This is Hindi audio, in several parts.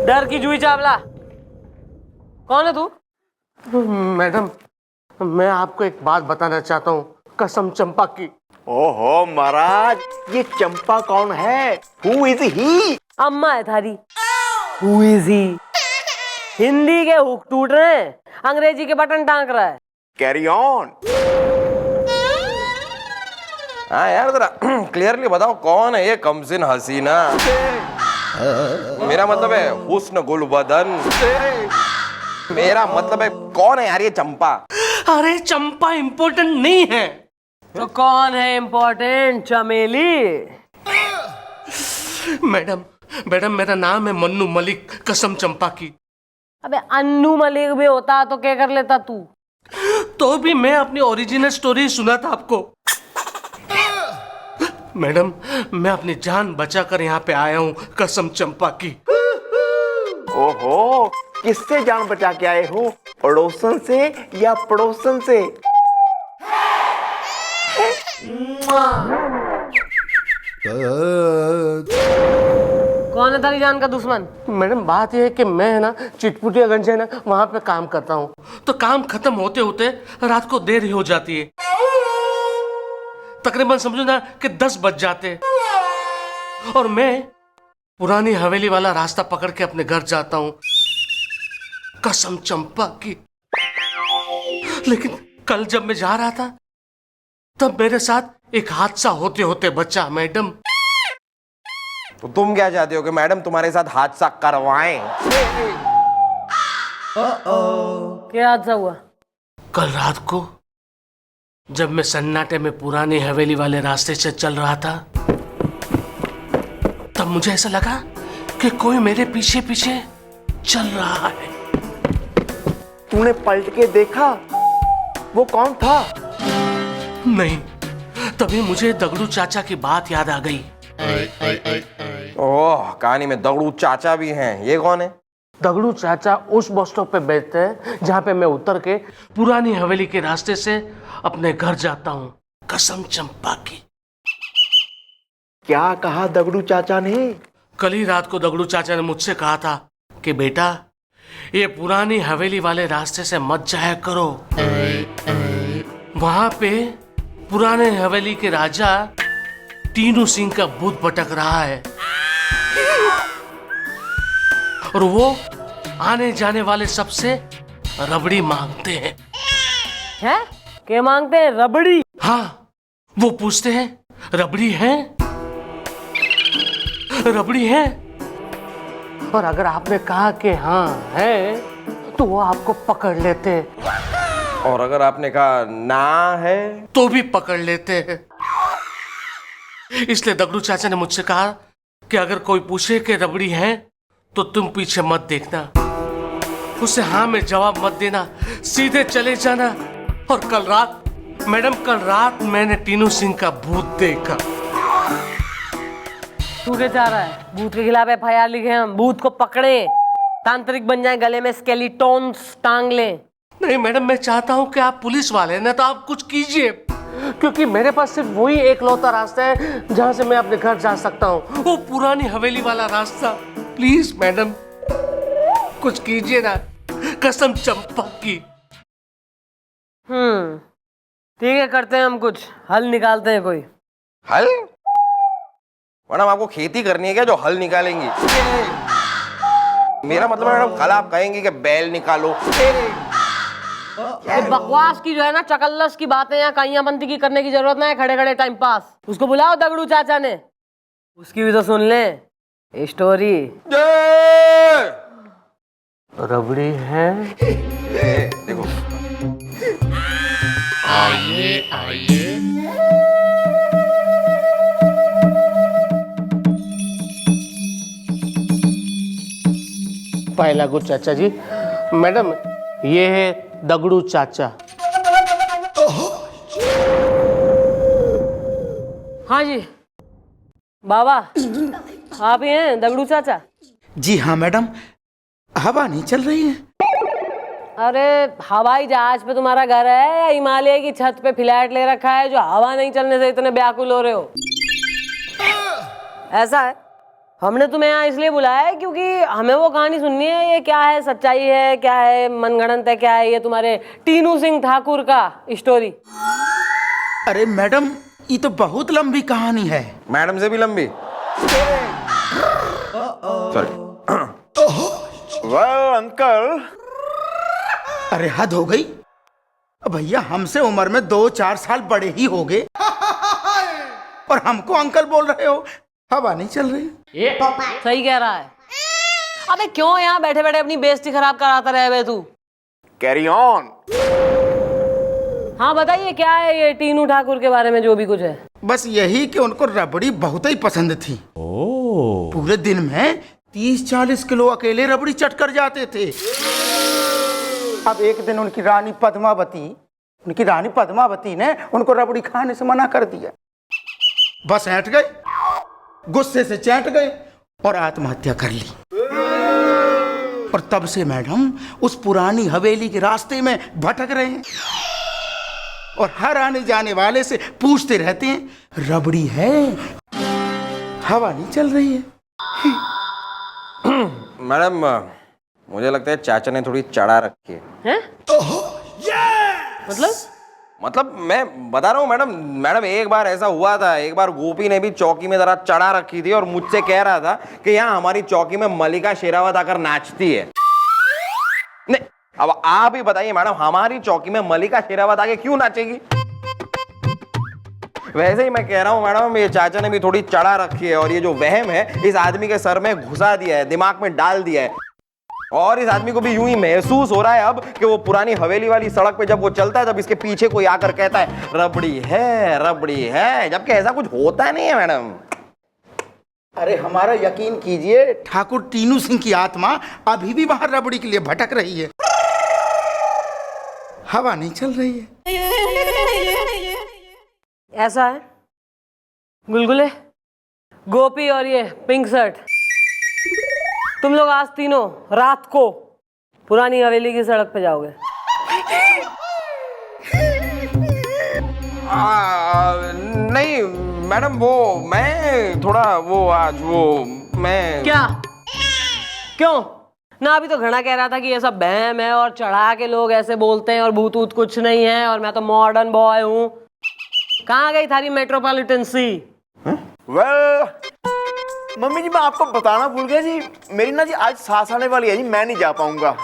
डर की जुई चावला, कौन है तू? मैडम, मैं आपको एक बात बताना चाहता हूँ, कसम चंपा की। ओहो महाराज, ये चंपा कौन है? Who is he? अम्मा है थारी। Who is he? हिंदी के हुक टूट रहे हैं, अंग्रेजी के बटन टांक रहा है। Carry on. हाँ यार, जरा क्लियरली बताओ कौन है ये कमसिन हसीना? मेरा मतलब है हुस्न गुलबदन। मेरा मतलब है कौन है यार ये चंपा? अरे चंपा इम्पोर्टेंट नहीं है। तो कौन है इम्पोर्टेंट? चमेली। मैडम मैडम, मेरा नाम है मन्नू मलिक, कसम चंपा की। अबे अन्नू मलिक भी होता तो क्या कर लेता तू? तो भी मैं अपनी ओरिजिनल स्टोरी सुना था आपको। मैडम, मैं अपनी जान बचाकर यहाँ पे आया हूँ, कसम चंपा की। ओहो, किससे जान बचा के आए हो? पड़ोसन से या पड़ोसन से? कौन है तेरी जान का दुश्मन? मैडम, बात यह है कि मैं है ना चिटपुटियागंज है ना, वहाँ पे काम करता हूँ। तो काम खत्म होते होते रात को देर ही हो जाती है, तकरीबन समझो ना कि 10 बज जाते, और मैं पुरानी हवेली वाला रास्ता पकड़ के अपने घर जाता हूँ, कसम चंपा की। लेकिन कल जब मैं जा रहा था, तब मेरे साथ एक हादसा होते होते बचा मैडम। तो तुम क्या चाहते हो कि मैडम तुम्हारे साथ हादसा करवाएं? क्या हादसा हुआ? कल रात को जब मैं सन्नाटे में पुरानी हवेली वाले रास्ते से चल रहा था, तब मुझे ऐसा लगा कि कोई मेरे पीछे पीछे चल रहा है। तूने पलट के देखा? वो कौन था? नहीं, तभी मुझे दगड़ू चाचा की बात याद आ गई। ओह, कहानी में दगड़ू चाचा भी हैं। ये कौन है? दगड़ू चाचा उस बस स्टॉप पे बैठते हैं जहाँ पे मैं उतर के पुरानी हवेली के रास्ते से अपने घर जाता हूँ, कसम चंपा की। क्या कहा दगड़ू चाचा ने? कल ही रात को दगड़ू चाचा ने मुझसे कहा था कि बेटा, ये पुरानी हवेली वाले रास्ते से मत जाया करो, वहां पे पुराने हवेली के राजा तीनू सिंह का भूत भटक रहा है, और वो आने जाने वाले सबसे रबड़ी मांगते हैं। है? क्या मांगते हैं? रबड़ी? हाँ, वो पूछते हैं, रबड़ी है? रबड़ी है? और अगर आपने कहा कि हाँ है, तो वो आपको पकड़ लेते हैं, और अगर आपने कहा ना है तो भी पकड़ लेते हैं। इसलिए दगड़ू चाचा ने मुझसे कहा कि अगर कोई पूछे कि रबड़ी है, तो तुम पीछे मत देखना, उसे हाँ में जवाब मत देना, सीधे चले जाना। और कल रात मैडम, कल रात मैंने तीनू सिंह का भूत देखा। तू क्या चाह रहा है? भूत के खिलाफ FIR लिखे हम, भूत को पकड़े, तांत्रिक बन जाए, गले में स्केलेटॉन्स टांग लें। नहीं मैडम, मैं चाहता हूँ कि आप पुलिस वाले हैं ना, तो आप कुछ कीजिए, क्योंकि मेरे पास सिर्फ वही एक लौता रास्ता है जहाँ से मैं अपने घर जा सकता हूँ, वो पुरानी हवेली वाला रास्ता। प्लीज मैडम, कुछ कीजिए ना, कसम चंपा की। ठीक है, करते हैं हम कुछ हल निकालते हैं। कोई हल? मैडम, आपको खेती करनी है क्या जो हल निकालेंगी? मेरा मतलब है मैडम, कल आप कहेंगी कि बैल निकालो। ये बकवास की जो है ना, चकल्लस की बातें या काइयां बंदी की करने की जरूरत नहीं है, खड़े खड़े टाइम पास। उसको बुलाओ दगड़ू चाचा ने, उसकी भी तो सुन ले स्टोरी। रबड़ी है? देखो, आइए आइए, पहला गुड चाचा जी। मैडम, ये है दगड़ू चाचा। हाँ जी बाबा, आप ही हैं दगड़ू चाचा? जी हाँ मैडम, हवा नहीं चल रही है। अरे हवाई जहाज पे तुम्हारा घर है या हिमालय की छत पे फ्लैट ले रखा है जो हवा नहीं चलने से इतने व्याकुल हो रहे हो? ऐसा है, हमने तुम्हें यहाँ इसलिए बुलाया है क्योंकि हमें वो कहानी सुननी है। ये क्या है, सच्चाई है क्या है, मनगढ़ंत है क्या है, ये तुम्हारे टीनू सिंह ठाकुर का स्टोरी। अरे मैडम, ये तो बहुत लंबी कहानी है। मैडम से भी लंबी। सॉरी। वेल अंकल, अरे हद हो गई भैया, हमसे उम्र में 2-4 साल बड़े ही हो गए और हमको अंकल बोल रहे हो। हवा नहीं चल रही। सही कह रहा है। अबे क्यों यहाँ बैठे बैठे अपनी बेइज्जती खराब कराता रहे बे तू। Carry on. हाँ बताइए क्या है ये टीनू ठाकुर के बारे में जो भी कुछ है। बस यही कि उनको रबड़ी बहुत ही पसंद थी। पूरे दिन में 30-40 किलो अकेले रबड़ी चट कर जाते थे। अब एक दिन उनकी रानी पद्मावती ने उनको रबड़ी खाने से मना कर दिया। बस ऐंठ गए, गुस्से से चैंट गए और आत्महत्या कर ली। और तब से मैडम उस पुरानी हवेली के रास्ते में भटक रहे हैं और हर आने जाने वाले से पूछते रहते हैं, रबड़ी है? हवा नहीं चल रही है। मैडम, मुझे लगता है चाचा ने थोड़ी चढ़ा रखी है। मतलब मैं बता रहा हूँ मैडम एक बार ऐसा हुआ था। एक बार गोपी ने भी चौकी में जरा चढ़ा रखी थी और मुझसे कह रहा था कि यहाँ हमारी चौकी में मलिका शेरावत आकर नाचती है। नहीं, अब आप ही बताइए मैडम, हमारी चौकी में मलिका शेरावत आके क्यों नाचेगी? वैसे ही मैं कह रहा हूँ मैडम, ये चाचा ने भी थोड़ी चढ़ा रखी है और ये जो वहम है इस आदमी के सर में घुसा दिया है, दिमाग में डाल दिया है। और इस आदमी को भी यूं ही महसूस हो रहा है अब कि वो पुरानी हवेली वाली सड़क पे जब वो चलता है तब इसके पीछे कोई आकर कहता है रबड़ी है, जबकि ऐसा कुछ होता नहीं है मैडम। अरे हमारा यकीन कीजिए, ठाकुर टीनू सिंह की आत्मा अभी भी वहां रबड़ी के लिए भटक रही है। हवा नहीं चल रही है। ऐसा है गुलगुले, गोपी और ये पिंक शर्ट, तुम लोग आज तीनों रात को पुरानी हवेली की सड़क पे जाओगे। नहीं मैडम, वो मैं थोड़ा मैं क्या क्यों ना? अभी तो घना कह रहा था कि ये सब बहम है और चढ़ा के लोग ऐसे बोलते हैं और भूत ऊत कुछ नहीं है और मैं तो मॉडर्न बॉय हूँ। कहाँ गई थारी मेट्रोपॉलिटन सी? वेल मम्मी जी, मैं आपको बताना भूल गया जी, मेरी ना जी आज सास आने वाली है जी, मैं नहीं जा पाऊंगा।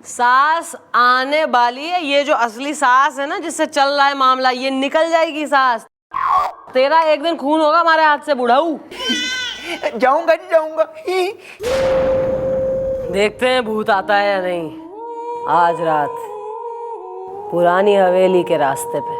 सास आने वाली है? ये जो असली सास है ना, जिससे चल रहा है मामला, ये निकल जाएगी सास। तेरा एक दिन खून होगा हमारे हाथ से बुढ़ाऊ। जाऊंगा जी, जाऊंगा। देखते हैं भूत आता है या नहीं आज रात पुरानी हवेली के रास्ते पे।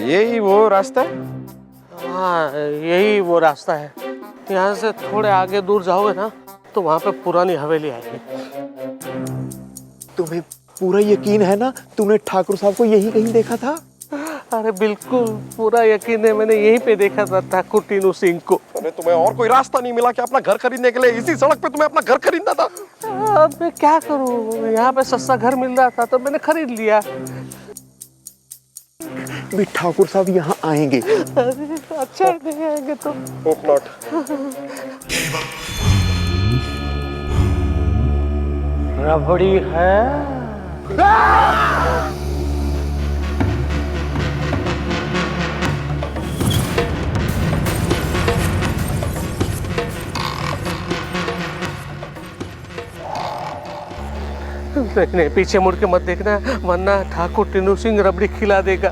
यही वो रास्ता है? हाँ, यही वो रास्ता है। यहाँ से थोड़े आगे दूर जाओगे ना तो वहाँ पे पुरानी हवेली आएगी। तुम्हें पूरा यकीन है ना, तुमने ठाकुर साहब को यही कहीं देखा था? अरे बिल्कुल पूरा यकीन है, मैंने यहीं पे देखा था ठाकुर टीनू सिंह को। अरे तुम्हें और कोई रास्ता नहीं मिला कि अपना घर खरीदने के लिए इसी सड़क पे तुम्हें अपना घर खरीदना था? अब मैं क्या करूँ, यहाँ पे सस्ता घर मिल रहा था तो मैंने खरीद लिया। भी ठाकुर साहब यहाँ आएंगे। अच्छा नहीं आएंगे तो होप नॉट। रबड़ी है। नहीं, पीछे मुड़ के मत देखना वरना ठाकुर टीनू सिंह रबड़ी खिला देगा।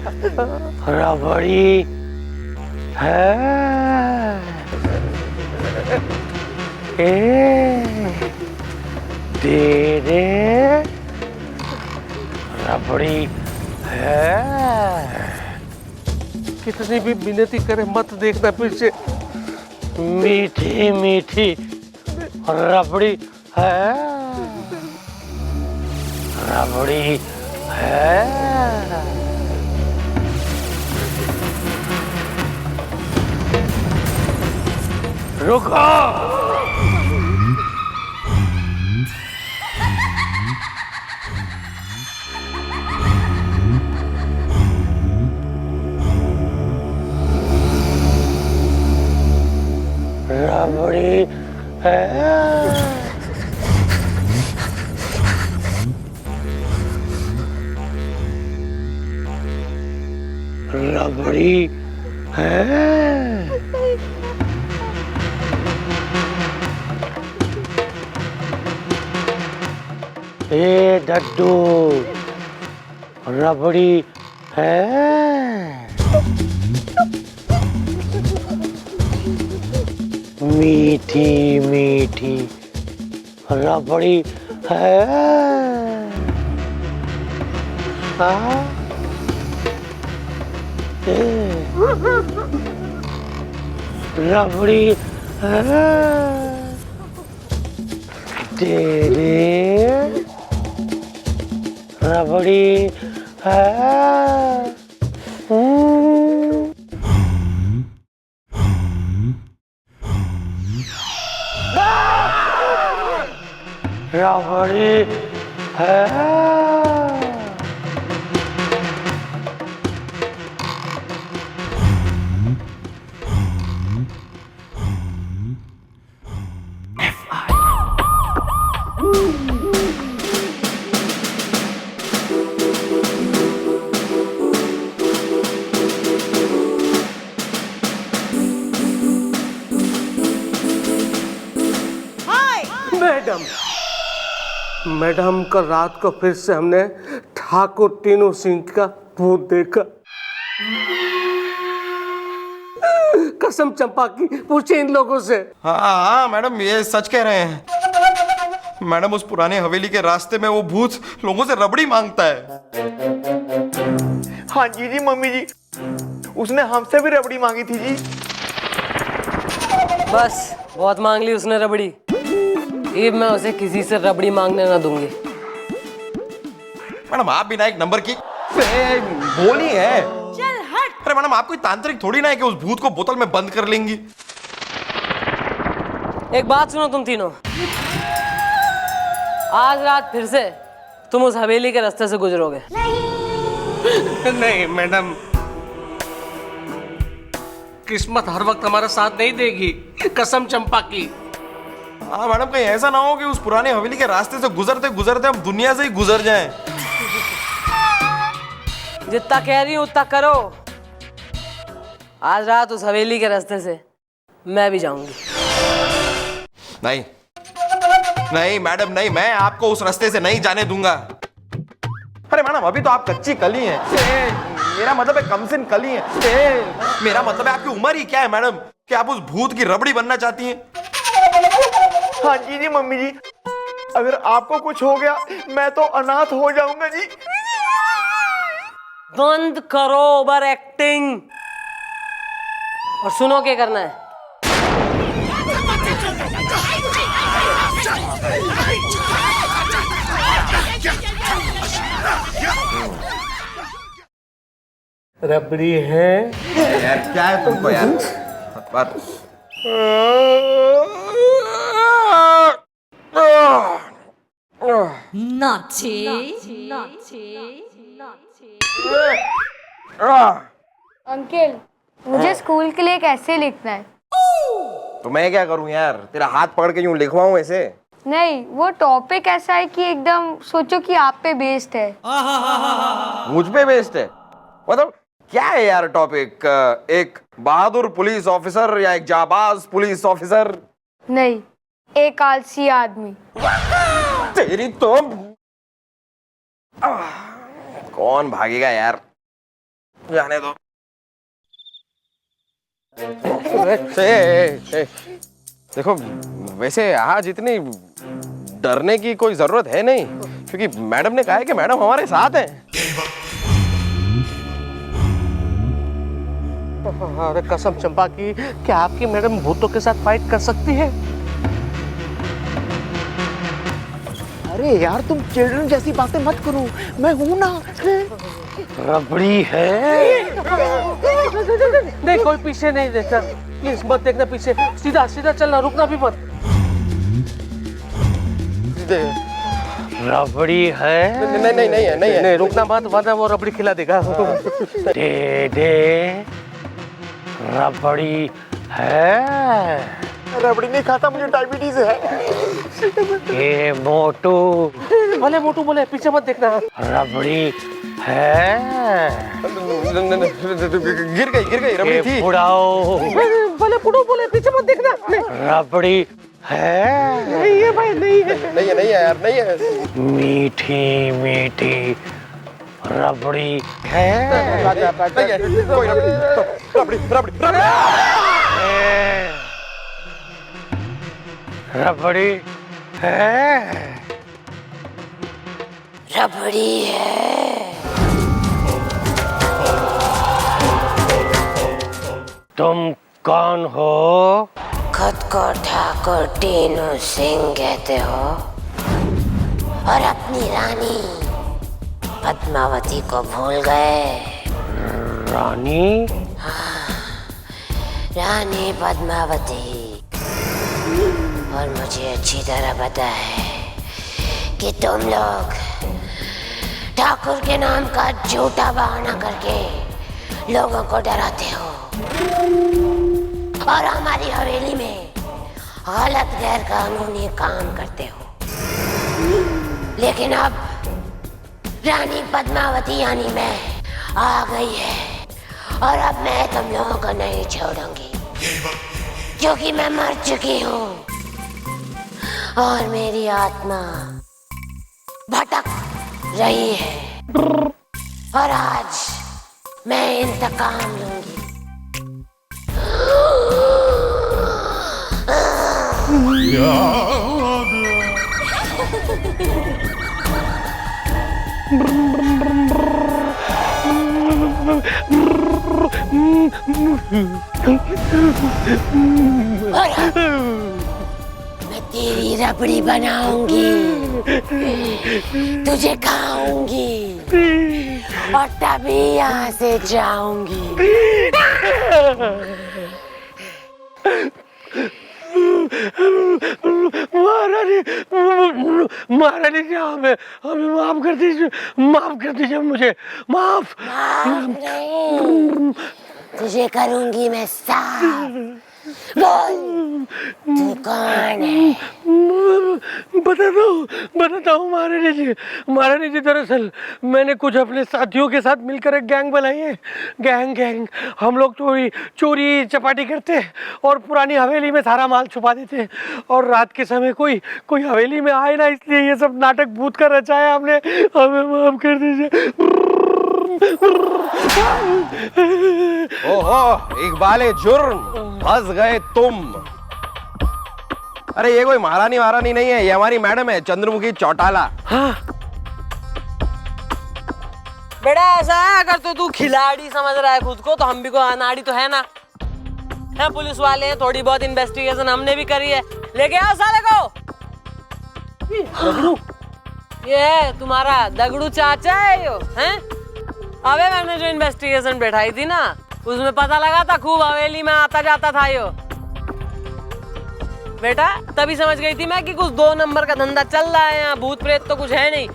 रबड़ी है। दे दे, रबड़ी है। कितनी भी विनती करे मत देखना पीछे। मीठी मीठी रबड़ी है, रबड़ी है। रुको। रबड़ी है। ए डड्डू, रबड़ी है। मीठी मीठी रबड़ी है। हाँ? रबड़ी है। तेरे रबड़ी है। रबड़ी है। मैडम, मैडम कल रात को फिर से हमने ठाकुर टीनू सिंह का भूत देखा। कसम चंपा की, पूछे इन लोगों से। हाँ हाँ मैडम, ये सच कह रहे हैं। मैडम, उस पुराने हवेली के रास्ते में वो भूत लोगों से रबड़ी मांगता है। हाँ जी मम्मी जी, उसने हमसे भी रबड़ी मांगी थी जी। बस बहुत मांग ली उसने रबड़ी। ये मैं उसे किसी से रबड़ी मांगने ना दूंगी। मैडम, आप बिना एक नंबर की बोली है। चल हट। अरे मैडम, आप कोई तांत्रिक थोड़ी ना है कि उस भूत को बोतल में बंद कर लेंगी। एक बात सुनो तुम तीनों, आज रात फिर से तुम उस हवेली के रास्ते से गुजरोगे। नहीं मैडम, किस्मत हर वक्त हमारा साथ नहीं देगी, कसम चंपा की। हाँ मैडम, कहीं ऐसा ना हो कि उस पुराने हवेली के रास्ते से गुजरते गुजरते हम दुनिया से ही गुजर जाएं। जितना कह रही हूं उतना करो। आज रात उस हवेली के रास्ते से मैं भी जाऊंगी। नहीं नहीं मैडम, नहीं, मैं आपको उस रास्ते से नहीं जाने दूंगा। अरे मैडम, अभी तो आप कच्ची कली हैं। मेरा मतलब है कमसिन कली हैं। मेरा मतलब है आपकी उम्र ही क्या है मैडम कि आप उस भूत की रबड़ी बनना चाहती हैं? हाँ जी मम्मी जी, अगर आपको कुछ हो गया मैं तो अनाथ हो जाऊंगा जी। बंद करो ओवर एक्टिंग और सुनो क्या करना है। रबड़ी है। यार क्या है तुमको यार? बात अंकल, मुझे स्कूल के लिए कैसे लिखना है? तो मैं क्या करूं यार, तेरा हाथ पकड़ के यूं लिखवाऊं ऐसे? नहीं, वो टॉपिक ऐसा है कि एकदम सोचो कि आप पे बेस्ड है। मुझ पे बेस्ड है? मतलब क्या है यार टॉपिक? एक बहादुर पुलिस ऑफिसर या एक जाबाज पुलिस ऑफिसर? नहीं, एक आलसी आदमी। तेरी तो कौन भागेगा यार, जाने दो। देखो, वैसे आज इतनी डरने की कोई जरूरत है नहीं, क्योंकि मैडम ने कहा है कि मैडम हमारे साथ हैं। अरे कसम चंपा की, क्या आपकी मैडम भूतों के साथ फाइट कर सकती है? अरे यार, तुम चिल्ड्रन जैसी बातें मत करो, मैं हूं ना। रबड़ी है। नहीं, कोई पीछे नहीं देखना, प्लीज मत देखना पीछे, सीधा सीधा चलना, रुकना भी मत। रबड़ी है। नहीं नहीं नहीं है, नहीं है। नहीं, रुकना मत, वरना वो रबड़ी खिला देगा। दे दे, रबड़ी है। रबड़ी नहीं खाता, मुझे डायबिटीज है। ये मोटू, भले मोटू बोले, पीछे मत देखना। रबड़ी है गिर गई रबड़ी थी। बुढ़ाओ बोले पुड़ो बोले पीछे मत देखना। रबड़ी है। नहीं है भाई, नहीं है। नहीं है यार, नहीं है। मीठी मीठी रबड़ी है। नहीं है, कोई रबड़ी रबड़ी है। रबड़ी है। तुम कौन हो? खुद को ठाकुर टीनू सिंह कहते हो और अपनी रानी पद्मावती को भूल गए। रानी? रानी पद्मावती। और मुझे अच्छी तरह पता है कि तुम लोग ठाकुर के नाम का झूठा बहाना करके लोगों को डराते हो और हमारी हवेली में गलत गैर कानूनी काम करते हो। लेकिन अब रानी पद्मावती यानी मैं आ गई है और अब मैं तुम लोगों को नहीं छोड़ूंगी, क्योंकि मैं मर चुकी हूँ और मेरी आत्मा भटक रही है और आज मैं इंतकाम लूंगी। मैं तेरी रबड़ी बनाऊंगी, तुझे खाऊंगी और तभी यहाँ से जाऊंगी। महारानी जी, हमें माफ कर दीजिए मुझे माफ। नहीं, तुझे करूंगी मैं साफ। बोल, तू कौन है? बताता हूँ महारानी जी दरअसल मैंने कुछ अपने साथियों के साथ मिलकर एक गैंग बनाई है। गैंग हम लोग चोरी चपाटी करते और पुरानी हवेली में सारा माल छुपा देते और रात के समय कोई हवेली में आए ना, इसलिए ये सब नाटक भूत का रचाया हमने। हमें माफ कर दीजिए। ओहो, इकबाल जुर्म, फंस गए तुम। अरे ये कोई महारानी नहीं है, ये हमारी मैडम है, चंद्रमुखी चौटाला। हाँ। बेटा ऐसा है, अगर तू खिलाड़ी समझ रहा है खुद को तो हम भी को अनाड़ी तो है ना। है पुलिस वाले हैं, थोड़ी बहुत इन्वेस्टिगेशन हमने भी करी है। लेके आओ साले को। ये है तुम्हारा दगड़ू चाचा है यो, हैं? अबे मैंने जो इन्वेस्टिगेशन बैठाई थी ना, उसमें पता लगा था खूब हवेली में आता जाता था यो। बेटा तभी समझ गई थी मैं कि कुछ 2 नंबर का धंधा चल रहा है यहाँ, भूत प्रेत तो कुछ है नहीं।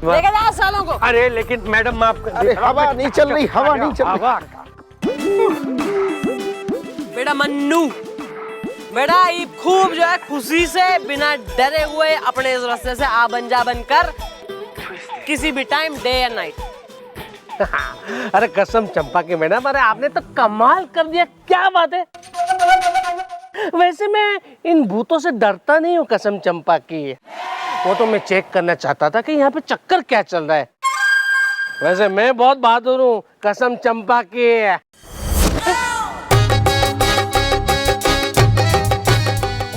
लेके जाओ सालों को। अरे लेकिन मैडम माफ कर अरे हवा नहीं चल रही, हवा नहीं चल रही। बेटा मन्नू, बेटा ये खूब जो है खुशी से बिना डरे हुए अपने इस रास्ते से आ बन जा बन कर किसी भी टाइम, डे या नाइट। अरे कसम चंपा के मैडम, अरे आपने तो कमाल कर दिया, क्या बात है। वैसे मैं इन भूतों से डरता नहीं हूँ कसम चंपा की, वो तो मैं चेक करना चाहता था कि यहाँ पे चक्कर क्या चल रहा है। वैसे मैं बहुत बहादुर हूँ कसम चंपा की।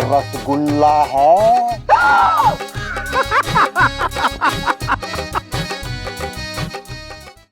रसगुल्ला है।